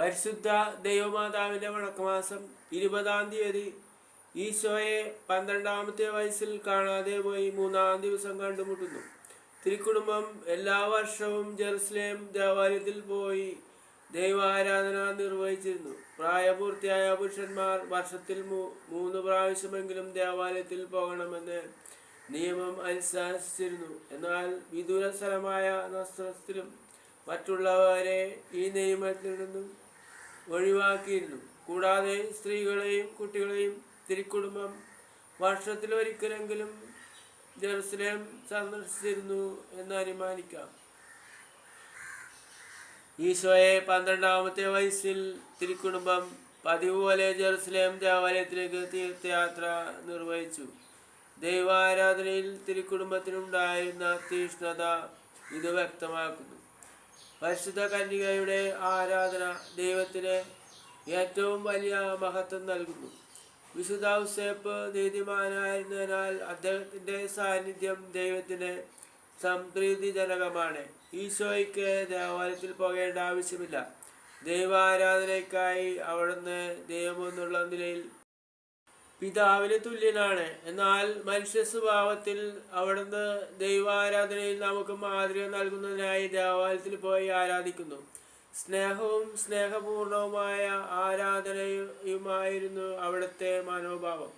പരിശുദ്ധ ദൈവമാതാവിൻ്റെ വണക്കമാസം 20-ാം തീയതി ഈശോയെ 12-ാമത്തെ വയസ്സിൽ കാണാതെ പോയി 3-ാം ദിവസം കണ്ടുമുട്ടുന്നു. തിരുക്കുടുംബം എല്ലാ വർഷവും ജെറുസലേം ദേവാലയത്തിൽ പോയി ദൈവാരാധന നിർവഹിച്ചിരുന്നു. പ്രായപൂർത്തിയായ പുരുഷന്മാർ വർഷത്തിൽ 3 പ്രാവശ്യമെങ്കിലും ദേവാലയത്തിൽ പോകണമെന്ന് നിയമം അനുശാസിച്ചിരുന്നു. എന്നാൽ വിദൂര സ്ഥലമായ നസ്രത്തിലും മറ്റുള്ളവരെ ഈ നിയമത്തിൽ നിന്നും ഒഴിവാക്കിയിരുന്നു. കൂടാതെ സ്ത്രീകളെയും കുട്ടികളെയും തിരുക്കുടുംബം വർഷത്തിലൊരിക്കലെങ്കിലും ജെറുസലേം സന്ദർശിച്ചിരുന്നു എന്ന് അനുമാനിക്കാം. ഈശോയെ 12-ാമത്തെ വയസ്സിൽ തിരുക്കുടുംബം പതിവ് പോലെ ജെറുസലേം ദേവാലയത്തിലേക്ക് തീർത്ഥയാത്ര നിർവഹിച്ചു. ദൈവാരാധനയിൽ തിരുക്കുടുംബത്തിനുണ്ടായിരുന്ന തീഷ്ണത ഇത് വ്യക്തമാക്കുന്നു. പരിശുദ്ധ കന്യകയുടെ ആരാധന ദൈവത്തിന് ഏറ്റവും വലിയ മഹത്വം നൽകുന്നു. വിശുദ്ധ ഔസേപ്പ് നീതിമാനായിരുന്നതിനാൽ അദ്ദേഹത്തിൻ്റെ സാന്നിധ്യം ദൈവത്തിന് സംപ്രീതിജനകമാണ്. ഈശോയ്ക്ക് ദേവാലയത്തിൽ പോകേണ്ട ആവശ്യമില്ല. ദൈവാരാധനയ്ക്കായി അവിടുന്ന് ദൈവമെന്നുള്ള നിലയിൽ പിതാവിന് തുല്യനാണ്. എന്നാൽ മനുഷ്യ സ്വഭാവത്തിൽ അവിടുന്ന് ദൈവാരാധനയിൽ നമുക്ക് മാതൃക നൽകുന്നതിനായി ദേവാലയത്തിൽ പോയി ആരാധിക്കുന്നു. സ്നേഹവും സ്നേഹപൂർണവുമായ ആരാധനയുമായിരുന്നു അവിടുത്തെ മനോഭാവം.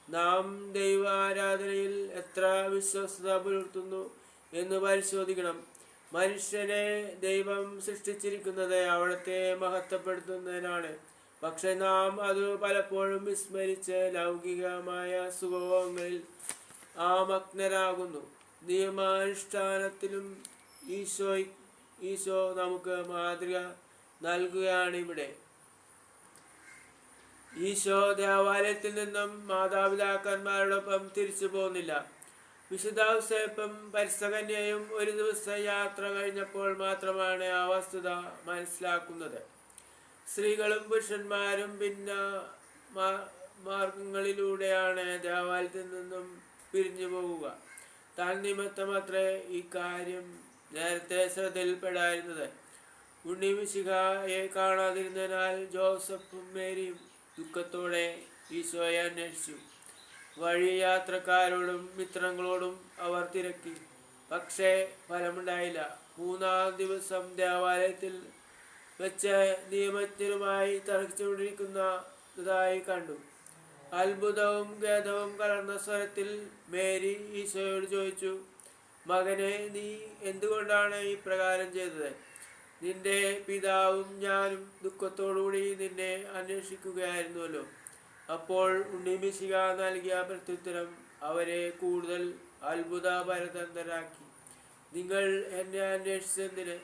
നാം ദൈവാരാധനയിൽ എത്ര വിശ്വസ്തത പുലർത്തുന്നു എന്ന് പരിശോധിക്കണം. മനുഷ്യനെ ദൈവം സൃഷ്ടിച്ചിരിക്കുന്നത് അവിടുത്തെ മഹത്വപ്പെടുത്തുന്നതിനാണ്. പക്ഷെ നാം അത് പലപ്പോഴും വിസ്മരിച്ച് ലൗകികമായ സുഖങ്ങളിൽ ആമഗ്നരാകുന്നു. നിയമാനുഷ്ഠാനത്തിലും ഈശോ നമുക്ക് മാതൃക നൽകുകയാണിവിടെ. ഈശോ ദേവാലയത്തിൽ നിന്നും മാതാപിതാക്കന്മാരോടൊപ്പം തിരിച്ചു പോകുന്നില്ല. വിശുദ്ധ ഔസേപ്പും പരിസകന്യയും ഒരു ദിവസം യാത്ര കഴിഞ്ഞപ്പോൾ മാത്രമാണ് ആ വസ്തുത മനസ്സിലാക്കുന്നത്. സ്ത്രീകളും പുരുഷന്മാരും ഭിന്ന മാർഗങ്ങളിലൂടെയാണ് ദേവാലയത്തിൽ നിന്നും പിരിഞ്ഞു പോകുക. താൻ നിമിത്തമത്രേ ഈ കാര്യം നേരത്തെ ശ്രദ്ധയിൽപ്പെടായിരുന്നത്. ഉണ്ണിമിശിഹായെ കാണാതിരുന്നതിനാൽ ജോസഫും മേരിയും ദുഃഖത്തോടെ ഈശോയെ അന്വേഷിച്ചു. വഴി യാത്രക്കാരോടും മിത്രങ്ങളോടും അവർ തിരക്കി. പക്ഷേ ഫലമുണ്ടായില്ല. 3-ാം ദിവസം ദേവാലയത്തിൽ വെച്ച് നിയമജ്ഞരുമായി തർക്കിച്ചുകൊണ്ടിരിക്കുന്നതായി കണ്ടു. അത്ഭുതവും ഖേദവും കലർന്ന സ്വരത്തിൽ മേരി ഈശോയോട് ചോദിച്ചു, മകനെ, നീ എന്തുകൊണ്ടാണ് ഈ പ്രകാരം ചെയ്തത്? നിന്റെ പിതാവും ഞാനും ദുഃഖത്തോടുകൂടി നിന്നെ അന്വേഷിക്കുകയായിരുന്നുവല്ലോ. അപ്പോൾ ഉണ്ണിമിശിഹ നൽകിയ പ്രത്യുത്തരം അവരെ കൂടുതൽ അത്ഭുതപരതന്തരാക്കി. നിങ്ങൾ എന്നെ അന്വേഷിച്ചെന്തിന്?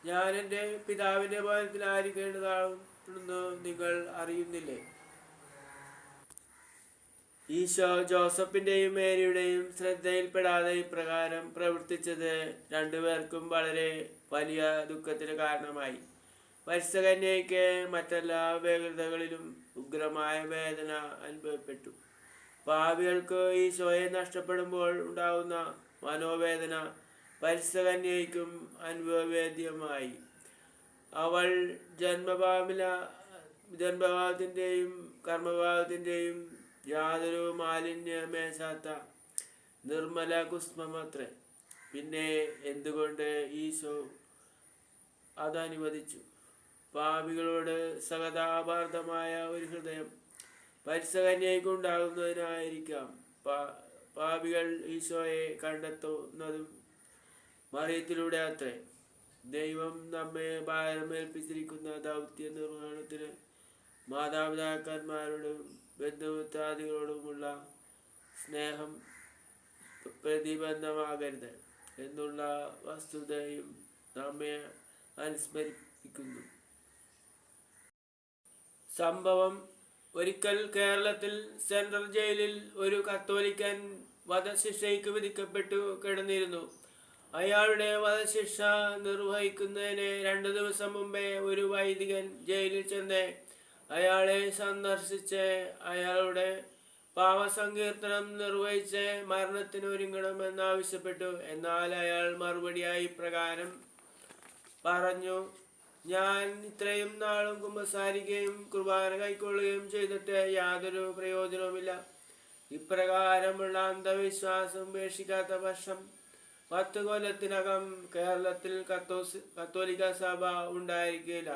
ഞാൻ എൻ്റെ പിതാവിൻ്റെ ഭവനത്തിലായിരിക്കേണ്ടതാണെന്ന് നിങ്ങൾ അറിയുന്നില്ലേ? ഈശോ ജോസഫിൻ്റെയും മേരിയുടെയും ശ്രദ്ധയിൽപ്പെടാതെ ഇപ്രകാരം പ്രവർത്തിച്ചത് രണ്ടുപേർക്കും വളരെ വലിയ ദുഃഖത്തിന് കാരണമായി. പരിസകന്യയ്ക്ക് മറ്റെല്ലാ വ്യഗ്രതകളിലും ഉഗ്രമായ വേദന അനുഭവപ്പെട്ടു. പാപികൾക്ക് ഈശോയെ നഷ്ടപ്പെടുമ്പോൾ ഉണ്ടാകുന്ന മനോവേദന പരിസകന്യയ്ക്കും അനുഭവവേദ്യമായി. അവൾ ജന്മഭാവത്തിൻ്റെയും കർമ്മഭാവത്തിൻ്റെയും യാതൊരു മാലിന്യമേശാത്ത നിർമ്മല കുസ്മമത്രേ. പിന്നെ എന്തുകൊണ്ട് ഈശോ അതനുവദിച്ചു? പാപികളോട് സഹതാപാർദ്ദമായ ഒരു ഹൃദയം പരിസകന്യയ്ക്കുണ്ടാകുന്നതിനായിരിക്കാം. പാപികൾ ഈശോയെ കണ്ടെത്തുന്നതും മറിയത്തിലൂടെ അത്രേ. ദൈവം നമ്മെ ഭാരമേൽപ്പിച്ചിരിക്കുന്ന ദൗത്യ നിർവഹണത്തിന് മാതാപിതാക്കന്മാരോടും ബന്ധുമിത്രാദികളോടുമുള്ള സ്നേഹം പ്രതിബന്ധമാകരുത് എന്നുള്ള വസ്തുതയും നമ്മെ അനുസ്മരിപ്പിക്കുന്നു. സംഭവം: ഒരിക്കൽ കേരളത്തിൽ സെൻട്രൽ ജയിലിൽ ഒരു കത്തോലിക്കൻ വധശിക്ഷയ്ക്ക് വിധിക്കപ്പെട്ടു കിടന്നിരുന്നു. അയാളുടെ വധശിക്ഷ നിർവഹിക്കുന്നതിന് 2 ദിവസം മുമ്പേ ഒരു വൈദികൻ ജയിലിൽ ചെന്ന് അയാളെ സന്ദർശിച്ച് അയാളുടെ പാപസങ്കീർത്തനം നിർവഹിച്ച് മരണത്തിന് ഒരുങ്ങണമെന്നാവശ്യപ്പെട്ടു. എന്നാൽ അയാൾ മറുപടിയായി പ്രകാരം പറഞ്ഞു, ഞാൻ ഇത്രയും നാളും കുമ്പസാരിക്കുകയും കുർബാന കൈക്കൊള്ളുകയും ചെയ്തിട്ട് യാതൊരു പ്രയോജനവുമില്ല. ഇപ്രകാരമുള്ള അന്ധവിശ്വാസം ഉപേക്ഷിക്കാത്ത പക്ഷം 10 കൊല്ലത്തിനകം കേരളത്തിൽ കത്തോലിക്ക സഭ ഉണ്ടായിരിക്കില്ല.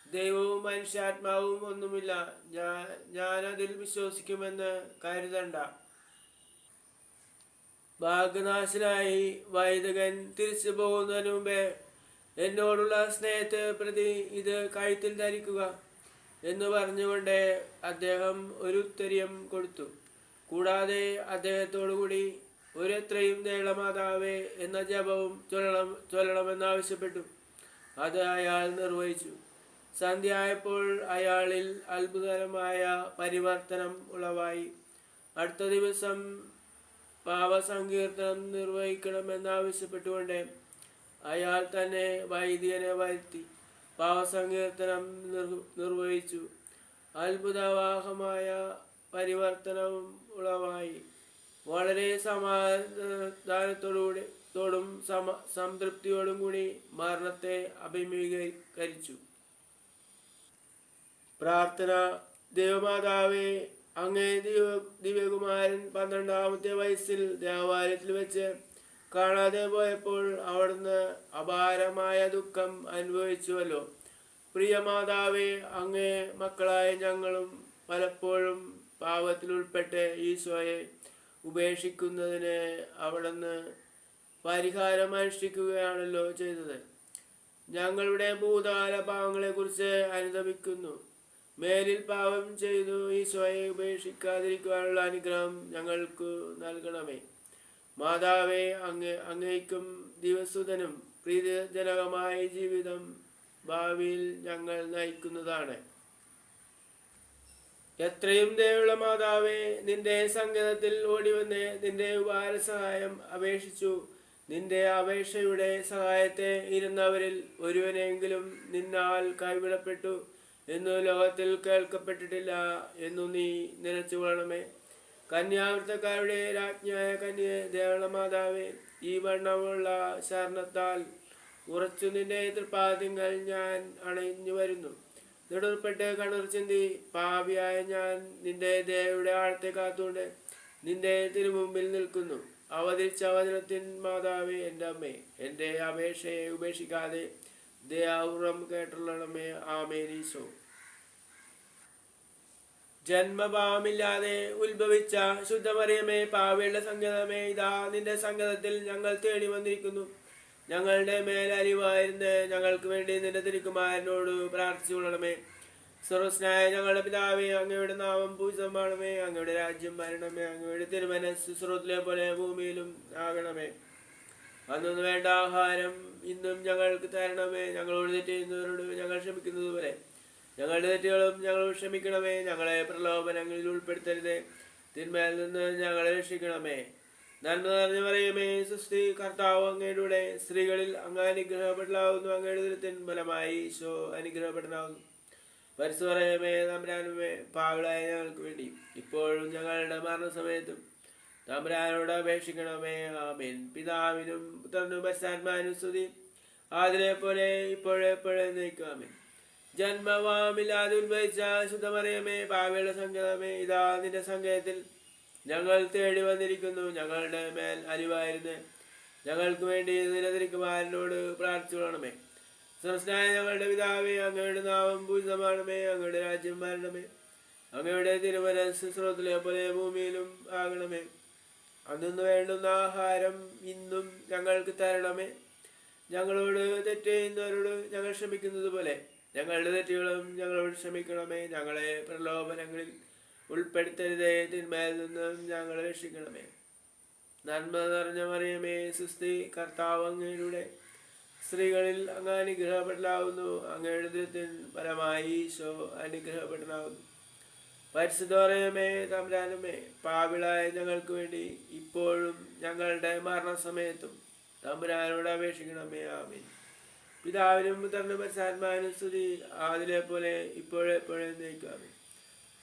ദൈവവും മനുഷ്യാത്മാവും ഒന്നുമില്ല. ഞാനതിൽ വിശ്വസിക്കുമെന്ന് കരുതണ്ട. ഭാഗ്യനാശനായി വൈദികൻ തിരിച്ചു പോകുന്നതിന് മുമ്പേ എന്നോടുള്ള സ്നേഹത്തെ പ്രതി ഇത് കഴുത്തിൽ ധരിക്കുക എന്ന് പറഞ്ഞുകൊണ്ട് അദ്ദേഹം ഒരു ഉത്തരീയം കൊടുത്തു. കൂടാതെ അദ്ദേഹത്തോടുകൂടി ഒരെത്രയും നീളമാതാവേ എന്ന ജപവും ചൊല്ലണമെന്നാവശ്യപ്പെട്ടു. അത് അയാൾ നിർവഹിച്ചു. സന്ധ്യയായപ്പോൾ അയാളിൽ അത്ഭുതകരമായ പരിവർത്തനം ഉളവായി. അടുത്ത ദിവസം പാപസങ്കീർത്തനം നിർവഹിക്കണമെന്നാവശ്യപ്പെട്ടുകൊണ്ട് അയാൾ തന്നെ വൈദികനെ വരുത്തി പാപസങ്കീർത്തനം നിർവഹിച്ചു. അത്ഭുതവാഹമായ പരിവർത്തനം ഉളവായി. വളരെ സമാധാനത്തോടും സംതൃപ്തിയോടും കൂടി മരണത്തെ അഭിമുഖീകരിച്ചു. പ്രാർത്ഥന. ദൈവമാതാവേ, അങ്ങേ ദിവ്യകുമാരൻ 12-ാമത്തെ വയസ്സിൽ ദേവാലയത്തിൽ വെച്ച് കാണാതെ പോയപ്പോൾ അവിടുന്ന് അപാരമായ ദുഃഖം അനുഭവിച്ചുവല്ലോ. പ്രിയമാതാവേ, അങ്ങേ മക്കളായ ഞങ്ങളും പലപ്പോഴും പാപത്തിൽ ഉൾപ്പെട്ട് ഈശോയെ ഉപേക്ഷിക്കുന്നതിന് അവിടുന്ന് പരിഹാരം അനുഷ്ഠിക്കുകയാണല്ലോ ചെയ്തത്. ഞങ്ങളുടെ ഭൂതകാല പാവങ്ങളെക്കുറിച്ച് അനുതപിക്കുന്നു. മേലിൽ പാപം ചെയ്തു ഈശോയെ ഉപേക്ഷിക്കാതിരിക്കുവാനുള്ള അനുഗ്രഹം ഞങ്ങൾക്ക് നൽകണമേ. മാതാവേ, അങ്ങേക്കും ദിവസുതനും പ്രീതിജനകമായ ജീവിതം ഭാവിയിൽ ഞങ്ങൾ നയിക്കുന്നതാണ്. എത്രയും ദയുള്ള മാതാവേ, നിന്റെ സങ്കേതത്തിൽ ഓടിവന്ന് നിന്റെ ഉപകാര സഹായം അപേക്ഷിച്ചു. നിന്റെ അപേക്ഷയുടെ സഹായത്തെ ഇരുന്നവരിൽ ഒരുവനെങ്കിലും നിന്നാൽ കൈവിടപ്പെട്ടു എന്നു ലോകത്തിൽ കേൾക്കപ്പെട്ടിട്ടില്ല എന്നു നീ നിലച്ചു കൊള്ളണമേ. കന്യാവൃത്തക്കാരുടെ രാജ്ഞിയായ കന്യേ, ദേവള മാതാവേ, ഈ വണ്ണമുള്ള ശരണത്താൽ ഉറച്ചു നിന്റെ തൃപ്പാദ്യങ്ങൾ ഞാൻ അണഞ്ഞു വരുന്നു. നെടുർപ്പെട്ട് കണ്ണീർ ചിന്തി പാപിയായ ഞാൻ നിന്റെ ദയയുടെ ആഴത്തെ കാത്തുകൊണ്ട് നിന്റെ തിരുമുമ്പിൽ നിൽക്കുന്നു. അവതരിച്ച വചനത്തിൻ മാതാവേ, എൻ്റെ അമ്മേ, എൻ്റെ അപേക്ഷയെ ഉപേക്ഷിക്കാതെ ദയാപൂർവം കേട്ടുള്ളണമേ. ആമേൻ. ഈശോ. ജന്മഭാവമില്ലാതെ ഉത്ഭവിച്ച ശുദ്ധമറിയമേ, പാപികളുടെ സങ്കേതമേ, ഇതാ നിന്റെ സങ്കേതത്തിൽ ഞങ്ങൾ തേടി വന്നിരിക്കുന്നു. ഞങ്ങളുടെ മേലരിവായിരുന്ന് ഞങ്ങൾക്ക് വേണ്ടി നിന്റെ തിരുക്കുമാരനോട് പ്രാർത്ഥിച്ചു കൊള്ളണമേ. സർവസ്നായ ഞങ്ങളുടെ പിതാവേ, അങ്ങയുടെ നാമം പൂജിതമാണമേ. അങ്ങയുടെ രാജ്യം വരണമേ. അങ്ങയുടെ തിരുമനസ്സ് സ്രോതത്തിലെ പോലെ ഭൂമിയിലും ആകണമേ. അന്നു വേണ്ട ആഹാരം ഇന്നും ഞങ്ങൾക്ക് തരണമേ. ഞങ്ങളോട് തെറ്റ് ചെയ്യുന്നവരോട് ഞങ്ങൾ ക്ഷമിക്കുന്നത് പോലെ ഞങ്ങളുടെ തെറ്റുകളും ഞങ്ങളോട് ക്ഷമിക്കണമേ. ഞങ്ങളെ പ്രലോഭനങ്ങളിൽ ഉൾപ്പെടുത്തരുതേ, തിന്മയിൽ നിന്ന് ഞങ്ങളെ രക്ഷിക്കണമേ. നന്മ നിറഞ്ഞു പറയുമേ സുസ്തി, കർത്താവ് അങ്ങയുടെ സ്ത്രീകളിൽ അങ്ങ് അനുഗ്രഹപ്പെടലാവുന്നു. അങ്ങയുടെ ദുരിതത്തിൻ ഫലമായി ഈശോ അനുഗ്രഹപ്പെടലാവുന്നു. പരിശു പറയുമേ തമ്പുരാനുമേ, പാവളായ ഞങ്ങൾക്ക് വേണ്ടി ഇപ്പോഴും ഞങ്ങളുടെ മരണസമയത്തും തമ്പുരാനോട് അപേക്ഷിക്കണമേ. ആമേൻ. പിതാവിനും പുത്രനും പരിശുദ്ധാത്മാവിനും സ്തുതി, ആദിലെ പോലെ ഇപ്പോഴെപ്പോഴേ നയിക്കാമേ. ജന്മവാമില്ലാതെ ഉത്ഭവിച്ച ശുദ്ധമറിയമേ, പാപികളുടെ സങ്കേതമേ, ഇതാ നിന്റെ സങ്കേതത്തിൽ ഞങ്ങൾ തേടി വന്നിരിക്കുന്നു. ഞങ്ങളുടെ മേൽ അലിവായിരുന്ന് ഞങ്ങൾക്ക് വേണ്ടി നിലനിൽക്കുമാരനോട് പ്രാർത്ഥിച്ചു കൊള്ളണമേ. സർവ്വസ്നായ ഞങ്ങളുടെ പിതാവേ, അങ്ങയുടെ നാമം പൂജിതമാണമേ. അങ്ങയുടെ രാജ്യം വരണമേ. അങ്ങയുടെ തിരുമനസ്സ് സ്രോതത്തിലെ പോലെ ഭൂമിയിലും ആകണമേ. അന്നു വേണ്ടുന്ന ആഹാരം ഇന്നും ഞങ്ങൾക്ക് തരണമേ. ഞങ്ങളോട് തെറ്റ് ചെയ്യുന്നവരോട് ഞങ്ങൾ ക്ഷമിക്കുന്നത് പോലെ ഞങ്ങളുടെ തെറ്റുകളും ഞങ്ങളോട് ക്ഷമിക്കണമേ. ഞങ്ങളെ പ്രലോഭനങ്ങളിൽ ഉൾപ്പെടുത്തരുതേ, തിന്മയിൽ നിന്നും ഞങ്ങളെ രക്ഷിക്കണമേ. നന്മ നിറഞ്ഞ മറിയമേ സുസ്തി, കർത്താവ് അങ്ങയുടെ സ്ത്രീകളിൽ അങ്ങ് അനുഗ്രഹപ്പെടലാവുന്നു. അങ്ങയുടെ ദുരിതത്തിൻ ഫലമായി ഈശോ അനുഗ്രഹപ്പെടലാവുന്നു. പരിശുദ്ധ മറിയമേ തമ്പുരാനുമേ, പാപികളായ ഞങ്ങൾക്ക് വേണ്ടി ഇപ്പോഴും ഞങ്ങളുടെ മരണസമയത്തും തമ്പുരാനോട് അപേക്ഷിക്കണമേ. ആമേൻ. പിതാവിനും പുത്രനും പരിശുദ്ധാത്മാവിനും സ്തുതി, ആദിലെ പോലെ ഇപ്പോഴെപ്പോഴേ നയിക്കാമേ.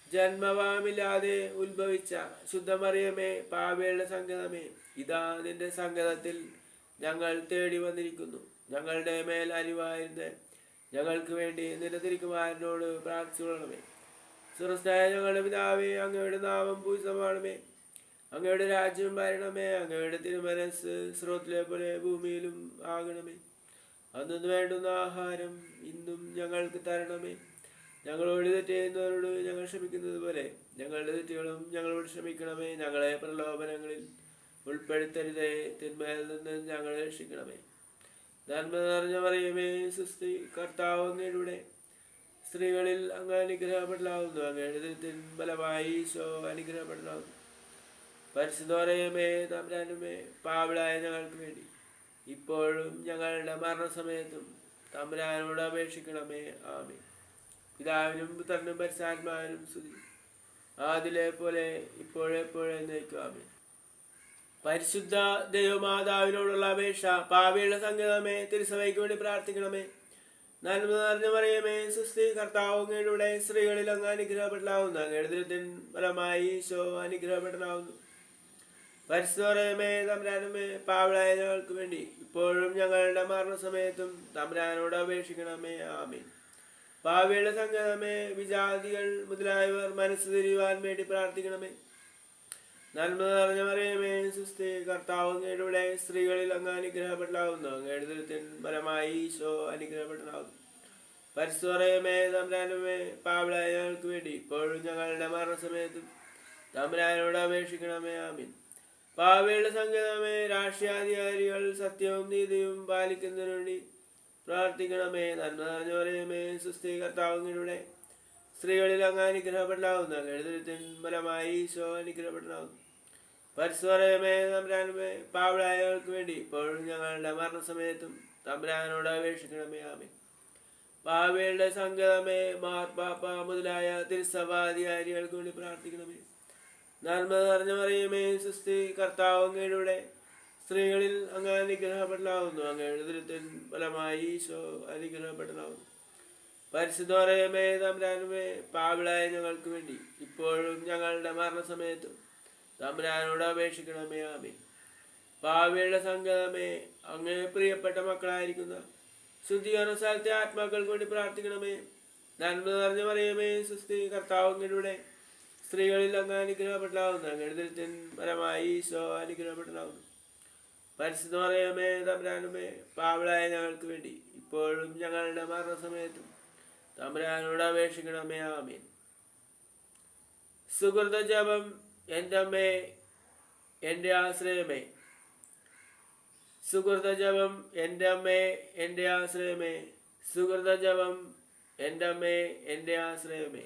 ജന്മവാമില്ലാതെ ഉത്ഭവിച്ച ശുദ്ധമറിയമേ, പാപികളുടെ സങ്കേതമേ, ഇതാ നിന്റെ സങ്കേതത്തിൽ ഞങ്ങൾ തേടി വന്നിരിക്കുന്നു. ഞങ്ങളുടെ മേൽ അലിവായിരുന്ന് ഞങ്ങൾക്ക് വേണ്ടി നിന്റെ തിരുക്കുമാരനോട് പ്രാർത്ഥിച്ചുകൊള്ളണമേ. സ്വർഗ്ഗസ്ഥനായ ഞങ്ങളുടെ പിതാവേ, അങ്ങയുടെ നാമം പൂജിതമാണമേ. അങ്ങയുടെ രാജ്യം വരണമേ. അങ്ങയുടെ തിരുമനസ് സ്രോതത്തിലെ പോലെ ഭൂമിയിലും ആകണമേ. അന്നു വേണ്ടുന്ന ആഹാരം ഇന്നും ഞങ്ങൾക്ക് തരണമേ. ഞങ്ങളോട് തെറ്റ് ചെയ്യുന്നവരോട് ഞങ്ങൾ ക്ഷമിക്കുന്നത് പോലെ ഞങ്ങളുടെ തെറ്റുകളും ഞങ്ങളോട് ക്ഷമിക്കണമേ. ഞങ്ങളെ പ്രലോഭനങ്ങളിൽ ഉൾപ്പെടുത്തരുതേ, തിന്മയിൽ നിന്ന് ഞങ്ങളെ രക്ഷിക്കണമേ. നന്മ നിറഞ്ഞ മറിയമേ, സുസ്തി, കർത്താവ് അങ്ങയുടെ സ്ത്രീകളിൽ അങ്ങ് അനുഗ്രഹപ്പെടലാവുന്നു. അങ്ങയുടെ ദൈവത്തിൻ ബലമായി ഈശോ അനുഗ്രഹപ്പെടലാവുന്നു. പരിശുദ്ധ മറിയമേ, തമ്പുരാനുമേ, പാപികളായ ഞങ്ങൾക്ക് വേണ്ടി ഇപ്പോഴും ഞങ്ങളുടെ മരണസമയത്തും തമ്പുരാനോട് അപേക്ഷിക്കണമേ. ആമേൻ. പിതാവിനും പുത്രനും പരിശുദ്ധാത്മാവിനും സ്തുതി, ആദിലെ പോലെ ഇപ്പോഴെപ്പോഴും എന്നേക്കും. ആമേൻ. പരിശുദ്ധ ദൈവമാതാവിനോടുള്ള അപേക്ഷ. പാപികളുടെ സങ്കേതമേ, തിരുസഭയ്ക്ക് വേണ്ടി പ്രാർത്ഥിക്കണമേ. നന്മ നിറഞ്ഞ മറിയമേ, സുസ്തി, കർത്താവ് അങ്ങയുടെ സ്ത്രീകളിൽ അങ്ങ് അനുഗ്രഹപ്പെടലാവുന്നു. അങ്ങയുടെ ദൈവത്തിൻ ഫലമായി ഈശോ അനുഗ്രഹപ്പെടലാവുന്നു. പരിശുദ്ധ മറിയമേ, തമ്പുരാനുമേ, പാപികളായ ഞങ്ങൾക്ക് വേണ്ടി ഇപ്പോഴും ഞങ്ങളുടെ മരണസമയത്തും തമ്പുരാനോട് അപേക്ഷിക്കണമേ. ആമേൻ. പാപികളുടെ സങ്കേതമേ, വിജാതികൾ മുതലായവർ മനസ്സ് തിരിയുവാൻ വേണ്ടി പ്രാർത്ഥിക്കണമേ. നന്മ നിറഞ്ഞ മറിയമേ, സുസ്തി, കർത്താവ് അങ്ങയുടെ സ്ത്രീകളിൽ അങ്ങ് അനുഗ്രഹപ്പെടലാവുന്നു. അങ്ങയുടെ ദൈവത്തിൻ ഫലമായി ഈശോ അനുഗ്രഹപ്പെടലാവുന്നു. പരിശുദ്ധ മറിയമേ, തമ്പുരാനുമേ, പാപികളായ ഞങ്ങൾക്ക് വേണ്ടി ഇപ്പോഴും ഞങ്ങളുടെ മരണസമയത്തും തമ്പുരാനോട് അപേക്ഷിക്കണമേ. ആമേൻ. പാപികളുടെ സങ്കേതമേ, രാഷ്ട്രീയാധികാരികൾ സത്യവും നീതിയും പാലിക്കുന്നതിനു വേണ്ടി പ്രാർത്ഥിക്കണമേ. നന്മ നിറഞ്ഞ മറിയമേ, സുസ്തി, കർത്താവ് അങ്ങയുടെ സ്ത്രീകളിൽ അങ്ങ് അനുഗ്രഹപ്പെടലാവുന്നു. അങ്ങയുടെ ദൈവത്തിൻ ഫലമായി ഈശോ അനുഗ്രഹപ്പെടലാവുന്നു. പരിശുദ്ധ മറിയമേ, തമ്പുരാനുമേ, പാപികളായ ഞങ്ങൾക്ക് വേണ്ടി ഇപ്പോഴും ഞങ്ങളുടെ മരണസമയത്തും തമ്പുരാനോട് അപേക്ഷിക്കണമേ. ആമേൻ. പാപികളുടെ സങ്കേതമേ, മാർപ്പാപ്പ മുതലായ തിരുസഭാധികാരികൾക്ക് വേണ്ടി പ്രാർത്ഥിക്കണമേ. നന്മ നിറഞ്ഞ മറിയമേ, സുസ്തി, കർത്താവ് അങ്ങയുടെ സ്ത്രീകളിൽ അങ്ങ് അനുഗ്രഹപ്പെടലാവുന്നു. അങ്ങയുടെ ദൈവത്തിൻ ഫലമായി ഈശോ അനുഗ്രഹപ്പെടലാവുന്നു. പരിശുദ്ധ മറിയമേ, തമ്പുരാനുമേ, പാപികളായ ഞങ്ങൾക്ക് വേണ്ടി ഇപ്പോഴും ഞങ്ങളുടെ മരണസമയത്തും തമ്പുരാനോട് അപേക്ഷിക്കണമേ. ആമേൻ. പാപികളുടെ സങ്കേതമേ, അങ്ങേ പ്രിയപ്പെട്ട മക്കളായിരിക്കുന്ന ശുദ്ധീകരണ സ്ഥലത്തെ ആത്മാക്കൾക്ക് വേണ്ടി പ്രാർത്ഥിക്കണമേ. നന്മ നിറഞ്ഞ മറിയമേ, സുസ്തി, കർത്താവ് അങ്ങയുടെ സ്ത്രീകളിൽ അങ്ങ് അനുഗ്രഹപ്പെടലാവുന്നു. അങ്ങയുടെ ദൈവത്തിൻ ഫലമായി ഈശോ അനുഗ്രഹപ്പെടലാവുന്നു. പരിശുദ്ധ മറിയമേ, തമ്പുരാനുമേ, പാപികളായ ഞങ്ങൾക്ക് വേണ്ടി ഇപ്പോഴും ഞങ്ങളുടെ മരണസമയത്തും തമ്പുരാനോട് അപേക്ഷിക്കണമേ. ആമേൻ. സുഹൃത ജപം. എൻ്റെ അമ്മേ, എൻ്റെ ആശ്രയമേ. സുഹൃത ജപം. എൻ്റെ അമ്മേ, എൻ്റെ ആശ്രയമേ. സുഹൃത ജപം. എൻ്റെ അമ്മേ, എൻ്റെ ആശ്രയമേ.